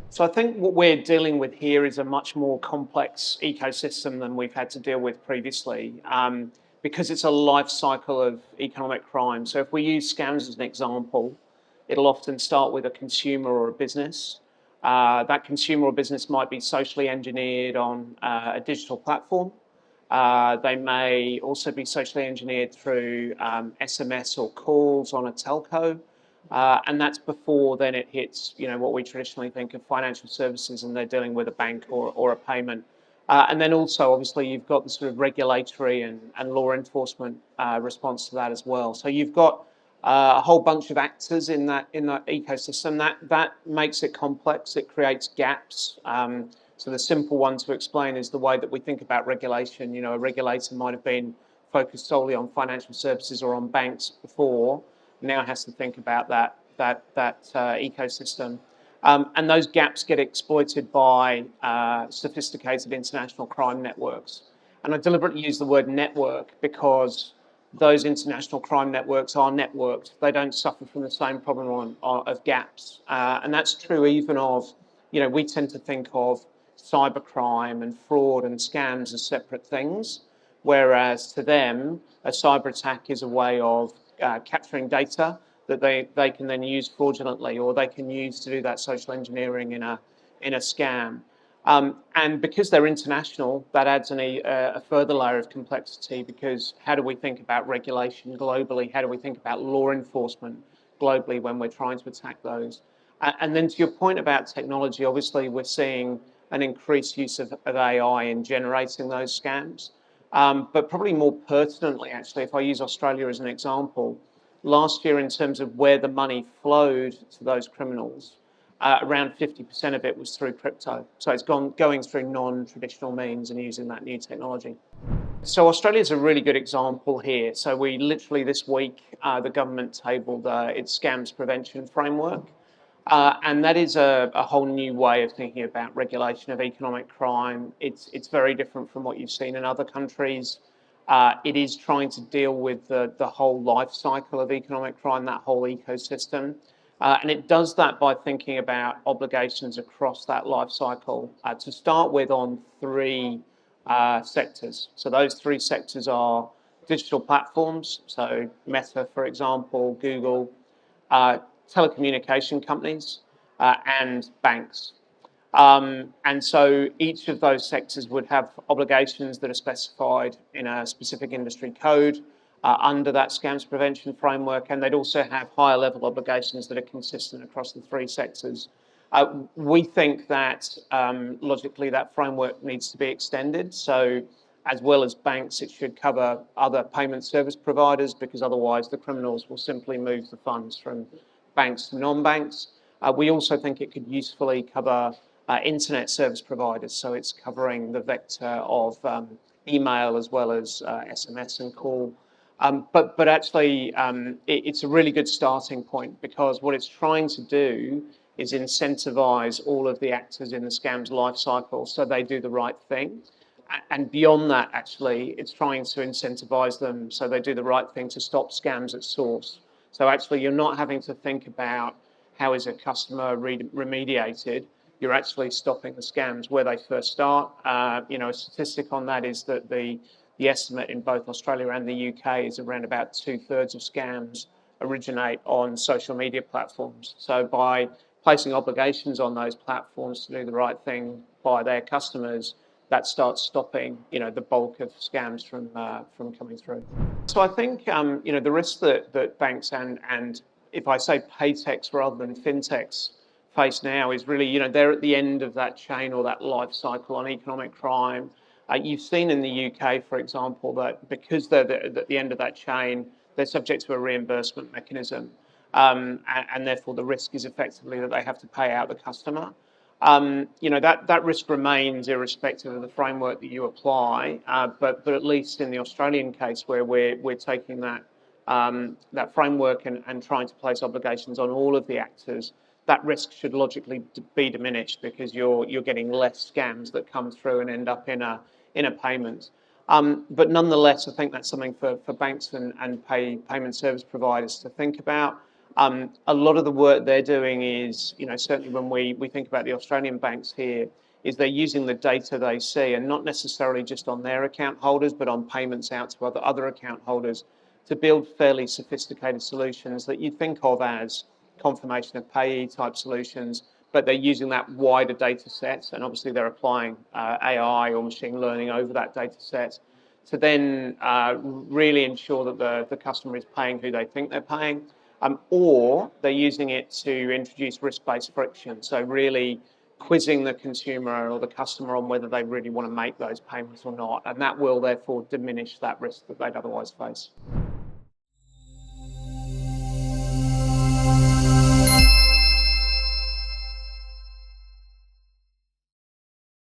So I think what we're dealing with here is a much more complex ecosystem than we've had to deal with previously, because it's a life cycle of economic crime. So if we use scams as an example, it'll often start with a consumer or a business. That consumer or business might be socially engineered on a digital platform. They may also be socially engineered through SMS or calls on a telco. And that's before then it hits, what we traditionally think of financial services, and they're dealing with a bank or a payment. And then also, obviously, you've got the sort of regulatory and law enforcement response to that as well. So you've got a whole bunch of actors in that ecosystem. That makes it complex. It creates gaps. So the simple one to explain is the way that we think about regulation. A regulator might have been focused solely on financial services or on banks before, now has to think about that ecosystem. And those gaps get exploited by sophisticated international crime networks. And I deliberately use the word network because those international crime networks are networked. They don't suffer from the same problem of gaps. And that's true even of, we tend to think of cybercrime and fraud and scams as separate things, whereas to them, a cyber attack is a way of capturing data that they can then use fraudulently, or they can use to do that social engineering in a scam. And because they're international, that adds a further layer of complexity, because how do we think about regulation globally? How do we think about law enforcement globally when we're trying to attack those? And then to your point about technology, obviously we're seeing an increased use of AI in generating those scams. But probably more pertinently, actually, if I use Australia as an example, last year in terms of where the money flowed to those criminals, around 50% of it was through crypto. So it's going through non-traditional means and using that new technology. So Australia is a really good example here. So we literally this week, the government tabled its scams prevention framework. And that is a whole new way of thinking about regulation of economic crime. It's very different from what you've seen in other countries. It is trying to deal with the whole life cycle of economic crime, that whole ecosystem. And it does that by thinking about obligations across that life cycle, to start with on three sectors. So those three sectors are digital platforms, so Meta, for example, Google, telecommunication companies, and banks. And so each of those sectors would have obligations that are specified in a specific industry code under that scams prevention framework, and they'd also have higher level obligations that are consistent across the three sectors. We think that logically that framework needs to be extended. So as well as banks, it should cover other payment service providers, because otherwise the criminals will simply move the funds from banks to non-banks. We also think it could usefully cover internet service providers, so it's covering the vector of email as well as SMS and call. But actually, it's a really good starting point, because what it's trying to do is incentivize all of the actors in the scams life cycle so they do the right thing. And beyond that, actually, it's trying to incentivize them so they do the right thing to stop scams at source. So actually, you're not having to think about how is a customer remediated. You're actually stopping the scams where they first start. A statistic on that is that the estimate in both Australia and the UK is around about 2/3 of scams originate on social media platforms. So by placing obligations on those platforms to do the right thing by their customers, that starts stopping, the bulk of scams from coming through. So I think, the risk that banks and if I say paytechs rather than fintechs face now is really, they're at the end of that chain or that life cycle on economic crime. You've seen in the UK, for example, that because they're at the end of that chain, they're subject to a reimbursement mechanism. And therefore the risk is effectively that they have to pay out the customer. That risk remains irrespective of the framework that you apply, but at least in the Australian case, where we're taking that framework and trying to place obligations on all of the actors, that risk should logically be diminished, because you're getting less scams that come through and end up in a payment. But nonetheless, I think that's something for banks and payment service providers to think about. A lot of the work they're doing is, certainly when we think about the Australian banks here, is they're using the data they see, and not necessarily just on their account holders, but on payments out to other account holders, to build fairly sophisticated solutions that you think of as confirmation of payee type solutions, but they're using that wider data set, and obviously they're applying AI or machine learning over that data set to then really ensure that the customer is paying who they think they're paying, or they're using it to introduce risk-based friction. So really quizzing the consumer or the customer on whether they really want to make those payments or not, and that will therefore diminish that risk that they'd otherwise face.